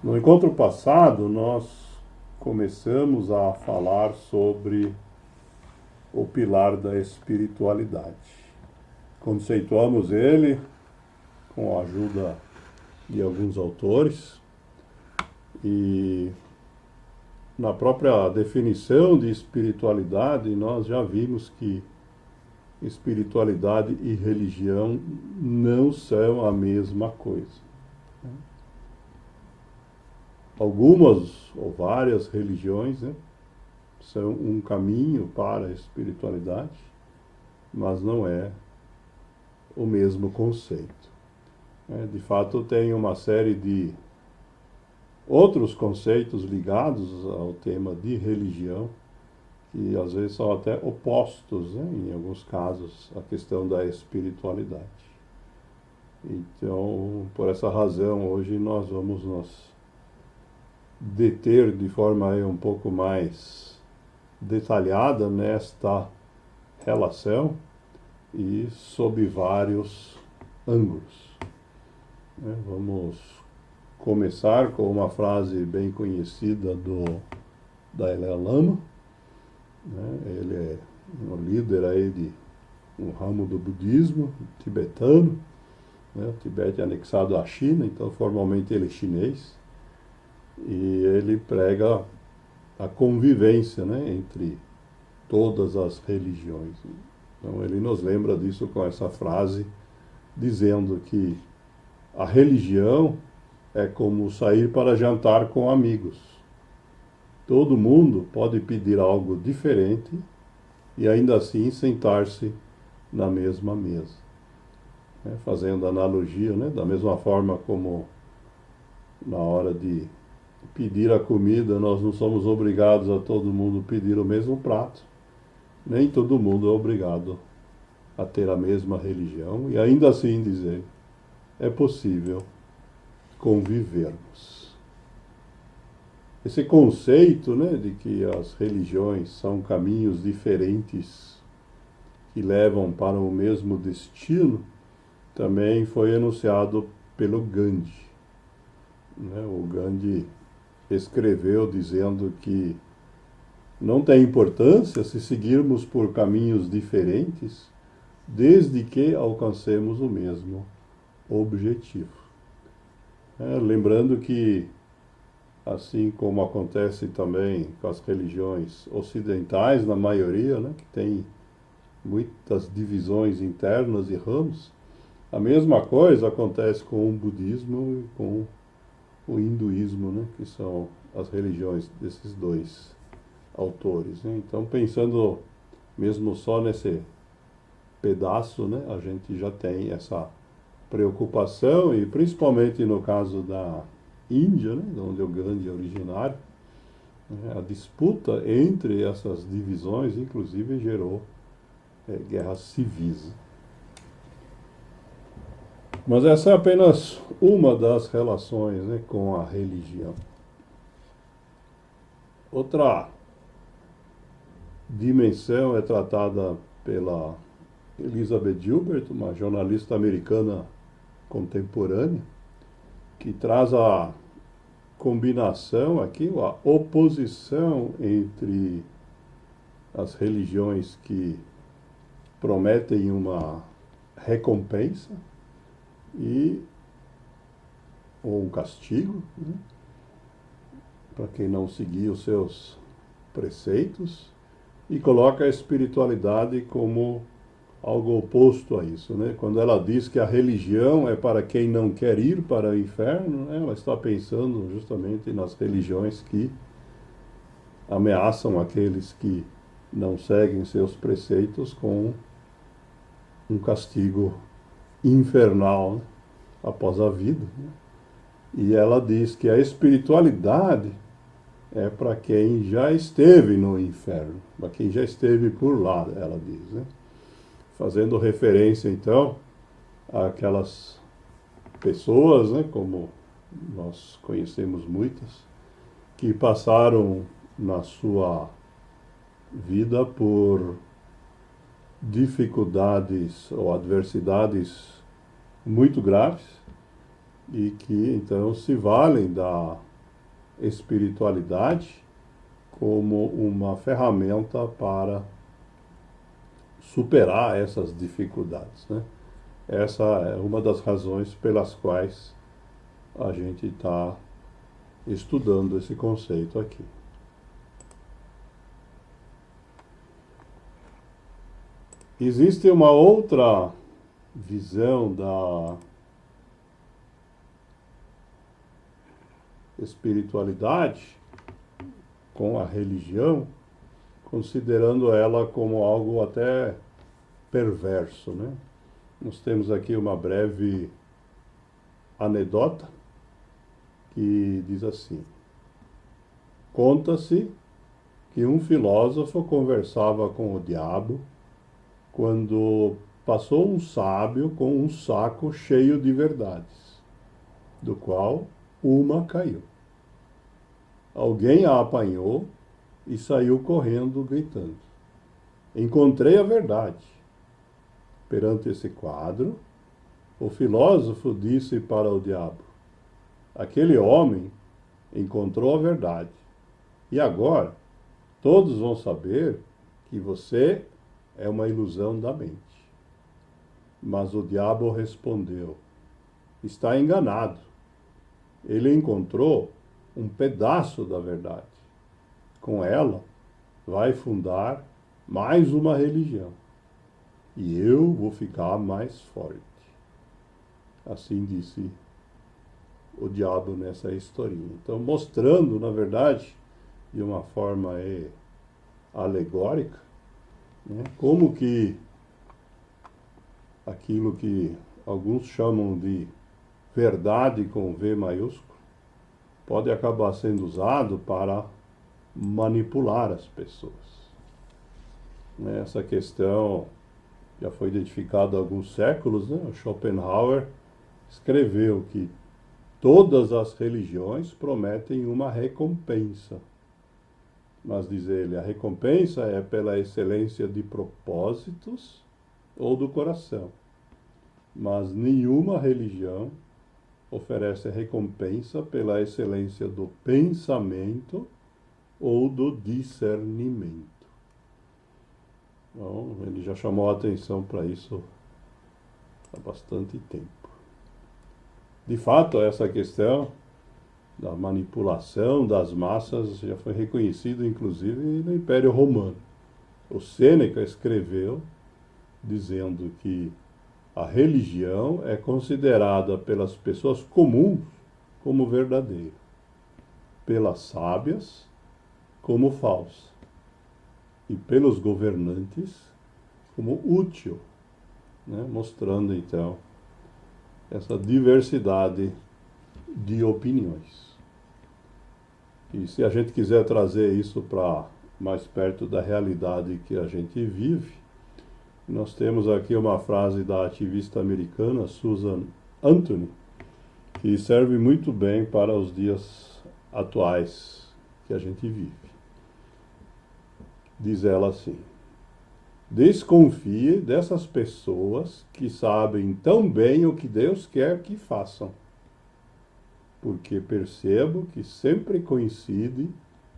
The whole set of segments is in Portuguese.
No encontro passado, nós começamos a falar sobre o pilar da espiritualidade. Conceituamos ele com a ajuda de alguns autores e na própria definição de espiritualidade nós já vimos que espiritualidade e religião não são a mesma coisa. Algumas ou várias religiões, né, são um caminho para a espiritualidade, mas não é o mesmo conceito. De fato, tem uma série de outros conceitos ligados ao tema de religião, que às vezes são até opostos, né, em alguns casos, à questão da espiritualidade. Então, por essa razão, hoje nós vamos nos deter de forma aí um pouco mais detalhada nesta relação e sob vários ângulos. Vamos começar com uma frase bem conhecida do Dalai Lama. Ele é um líder aí de um ramo do budismo tibetano. O Tibete é anexado à China, então formalmente ele é chinês. E ele prega a convivência, entre todas as religiões. Então ele nos lembra disso com essa frase, dizendo que a religião é como sair para jantar com amigos. Todo mundo pode pedir algo diferente e ainda assim sentar-se na mesma mesa. Fazendo analogia, da mesma forma como na hora de pedir a comida, nós não somos obrigados a todo mundo pedir o mesmo prato. Nem todo mundo é obrigado a ter a mesma religião e ainda assim dizer, é possível convivermos. Esse conceito, de que as religiões são caminhos diferentes que levam para o mesmo destino, também foi enunciado pelo Gandhi. O Gandhi escreveu dizendo que não tem importância se seguirmos por caminhos diferentes, desde que alcancemos o mesmo objetivo. Lembrando que, assim como acontece também com as religiões ocidentais, na maioria, que tem muitas divisões internas e ramos, a mesma coisa acontece com o budismo e com o hinduísmo, que são as religiões desses dois autores. Então, pensando mesmo só nesse pedaço, a gente já tem essa preocupação, e principalmente no caso da Índia, de onde o Gandhi é originário, a disputa entre essas divisões, inclusive, gerou guerras civis. Mas essa é apenas uma das relações, com a religião. Outra dimensão é tratada pela Elizabeth Gilbert, uma jornalista americana contemporânea, que traz a combinação aqui, a oposição entre as religiões que prometem uma recompensa ou um castigo, para quem não seguir os seus preceitos, e coloca a espiritualidade como algo oposto a isso. Quando ela diz que a religião é para quem não quer ir para o inferno, ela está pensando justamente nas religiões que ameaçam aqueles que não seguem seus preceitos com um castigo infernal após a vida. E ela diz que a espiritualidade é para quem já esteve no inferno, para quem já esteve por lá, ela diz. Fazendo referência, então, àquelas pessoas, como nós conhecemos muitas, que passaram na sua vida por dificuldades ou adversidades muito graves e que então se valem da espiritualidade como uma ferramenta para superar essas dificuldades, né? Essa é uma das razões pelas quais a gente está estudando esse conceito aqui. Existe uma outra visão da espiritualidade com a religião, considerando ela como algo até perverso, né? Nós temos aqui uma breve anedota que diz assim: conta-se que um filósofo conversava com o diabo quando passou um sábio com um saco cheio de verdades, do qual uma caiu. Alguém a apanhou e saiu correndo, gritando: encontrei a verdade. Perante esse quadro, o filósofo disse para o diabo: aquele homem encontrou a verdade. E agora, todos vão saber que você é uma ilusão da mente. Mas o diabo respondeu: está enganado. Ele encontrou um pedaço da verdade. Com ela, vai fundar mais uma religião. E eu vou ficar mais forte. Assim disse o diabo nessa historinha. Então, mostrando, na verdade, de uma forma alegórica, né, como que aquilo que alguns chamam de verdade com V maiúsculo pode acabar sendo usado para manipular as pessoas. Essa questão já foi identificada há alguns séculos, né? O Schopenhauer escreveu que todas as religiões prometem uma recompensa. Mas, diz ele, a recompensa é pela excelência de propósitos ou do coração. Mas nenhuma religião oferece recompensa pela excelência do pensamento ou do discernimento. Então, ele já chamou a atenção para isso há bastante tempo. De fato, essa questão da manipulação das massas já foi reconhecida, inclusive, no Império Romano. O Sêneca escreveu dizendo que a religião é considerada pelas pessoas comuns como verdadeira, pelas sábias como falsa e pelos governantes como útil, né? Mostrando então essa diversidade de opiniões. E se a gente quiser trazer isso para mais perto da realidade que a gente vive, nós temos aqui uma frase da ativista americana Susan Anthony, que serve muito bem para os dias atuais que a gente vive. Diz ela assim: desconfie dessas pessoas que sabem tão bem o que Deus quer que façam, porque percebo que sempre coincide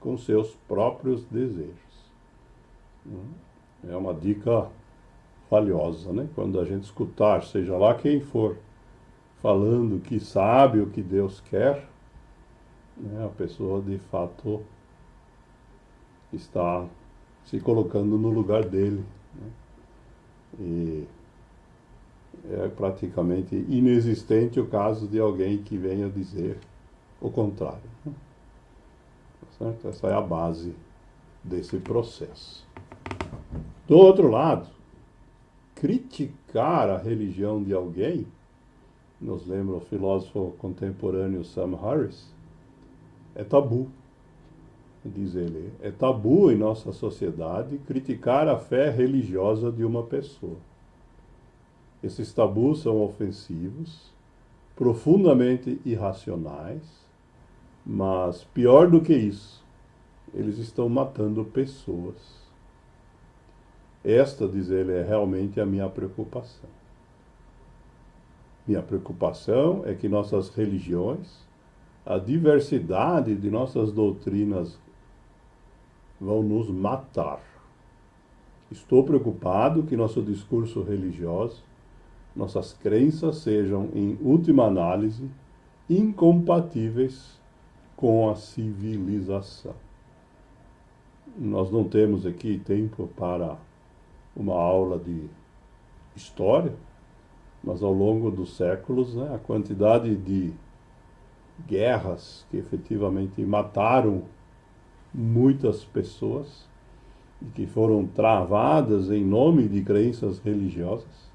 com seus próprios desejos. É uma dica valiosa, né? Quando a gente escutar, seja lá quem for, falando que sabe o que Deus quer, né, a pessoa de fato está se colocando no lugar dele, né? E é praticamente inexistente o caso de alguém que venha dizer o contrário, né? Certo? Essa é a base desse processo. Do outro lado, criticar a religião de alguém, nos lembra o filósofo contemporâneo Sam Harris, é tabu. Diz ele, é tabu em nossa sociedade criticar a fé religiosa de uma pessoa. Esses tabus são ofensivos, profundamente irracionais, mas pior do que isso, eles estão matando pessoas. Esta, diz ele, é realmente a minha preocupação. Minha preocupação é que nossas religiões a diversidade de nossas doutrinas vão nos matar. Estou preocupado que nosso discurso religioso, nossas crenças sejam, em última análise, incompatíveis com a civilização. Nós não temos aqui tempo para uma aula de história, mas ao longo dos séculos, né, a quantidade de guerras que efetivamente mataram muitas pessoas e que foram travadas em nome de crenças religiosas,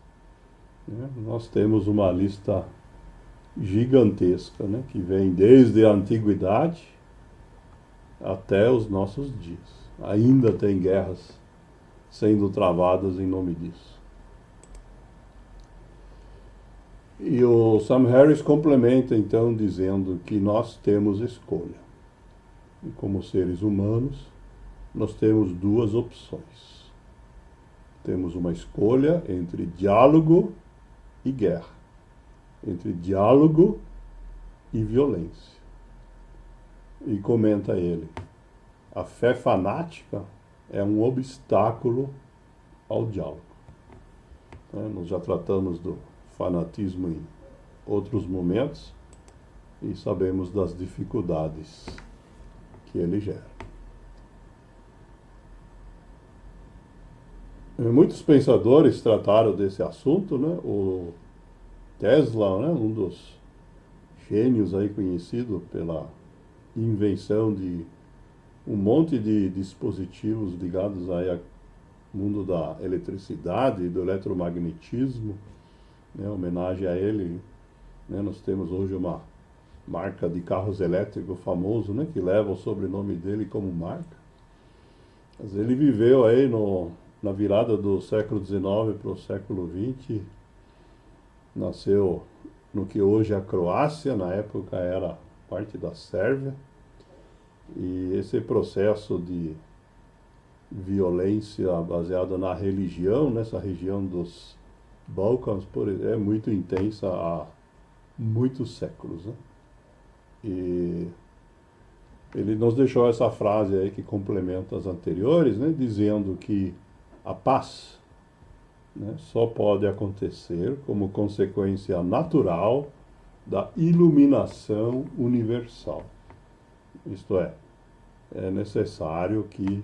né, nós temos uma lista gigantesca, né, que vem desde a antiguidade até os nossos dias. Ainda tem guerras sendo travadas em nome disso. E o Sam Harris complementa então dizendo que nós temos escolha. E como seres humanos, nós temos duas opções. Temos uma escolha entre diálogo e guerra, entre diálogo e violência. E comenta ele, a fé fanática é um obstáculo ao diálogo. Nós já tratamos do fanatismo em outros momentos e sabemos das dificuldades que ele gera. Muitos pensadores trataram desse assunto, né? O Tesla, né? Um dos gênios aí conhecido pela invenção de um monte de dispositivos ligados aí ao mundo da eletricidade e do eletromagnetismo, né? Homenagem a ele, né? Nós temos hoje uma marca de carros elétricos famoso, né? Que leva o sobrenome dele como marca. Mas ele viveu aí na virada do século XIX para o século XX, nasceu no que hoje é a Croácia, na época era parte da Sérvia, e esse processo de violência baseada na religião, nessa região dos Balcãs, é muito intensa há muitos séculos, né? E ele nos deixou essa frase aí que complementa as anteriores, né, dizendo que a paz, né, só pode acontecer como consequência natural da iluminação universal. Isto é necessário que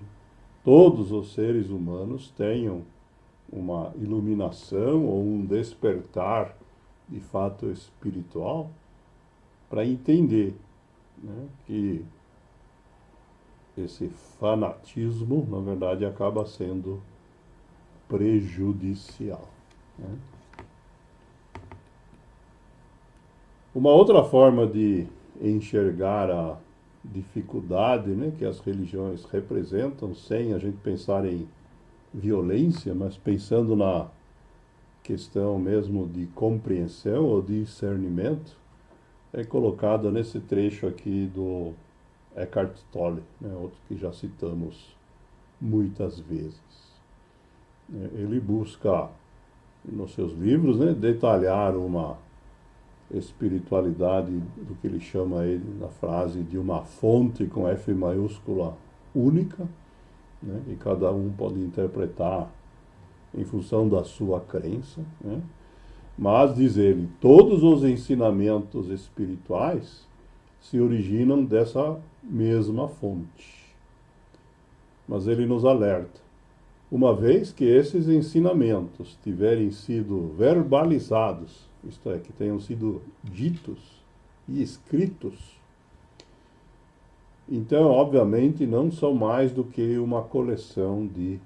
todos os seres humanos tenham uma iluminação ou um despertar de fato espiritual para entender, né, que esse fanatismo, na verdade, acaba sendo prejudicial, né? Uma outra forma de enxergar a dificuldade, né, que as religiões representam, sem a gente pensar em violência, mas pensando na questão mesmo de compreensão ou discernimento, é colocada nesse trecho aqui do Eckhart Tolle, né, outro que já citamos muitas vezes. Ele busca, nos seus livros, né, detalhar uma espiritualidade do que ele chama aí na frase de uma fonte com F maiúscula única, né, e cada um pode interpretar em função da sua crença, né? Mas, diz ele, todos os ensinamentos espirituais se originam dessa mesma fonte. Mas ele nos alerta, uma vez que esses ensinamentos tiverem sido verbalizados, isto é, que tenham sido ditos e escritos, então, obviamente, não são mais do que uma coleção de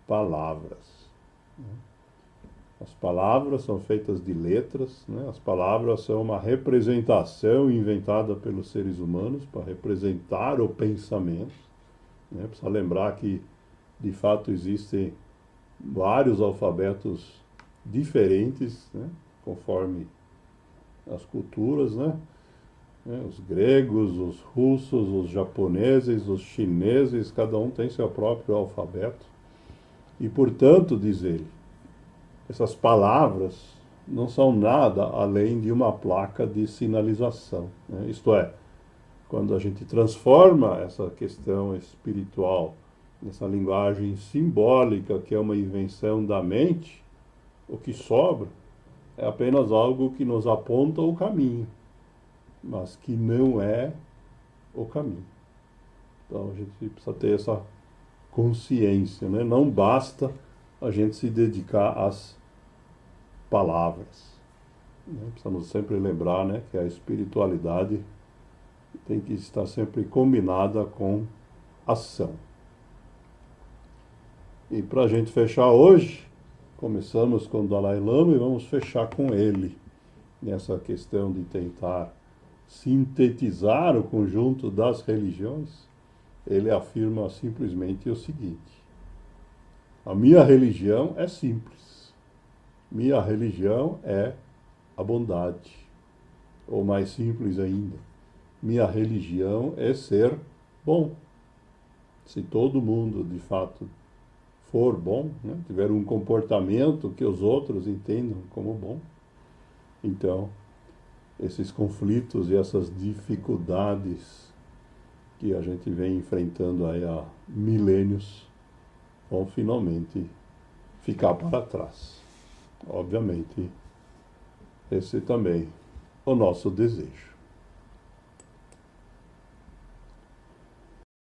palavras. As palavras são feitas de letras, né? As palavras são uma representação inventada pelos seres humanos para representar o pensamento, né? Precisa lembrar que, de fato, existem vários alfabetos diferentes, né? Conforme as culturas, né? Os gregos, os russos, os japoneses, os chineses, cada um tem seu próprio alfabeto. E, portanto, diz ele, essas palavras não são nada além de uma placa de sinalização, né? Isto é, quando a gente transforma essa questão espiritual nessa linguagem simbólica, que é uma invenção da mente, o que sobra é apenas algo que nos aponta o caminho, mas que não é o caminho. Então a gente precisa ter essa consciência, né? Não basta a gente se dedicar às palavras, né? Precisamos sempre lembrar, né, que a espiritualidade tem que estar sempre combinada com ação. E para a gente fechar hoje, começamos com o Dalai Lama e vamos fechar com ele, nessa questão de tentar sintetizar o conjunto das religiões. Ele afirma simplesmente o seguinte: a minha religião é simples, minha religião é a bondade, ou mais simples ainda, minha religião é ser bom. Se todo mundo de fato for bom, né, tiver um comportamento que os outros entendam como bom, então esses conflitos e essas dificuldades que a gente vem enfrentando aí há milênios vão finalmente ficar para trás. Obviamente, esse também é o nosso desejo.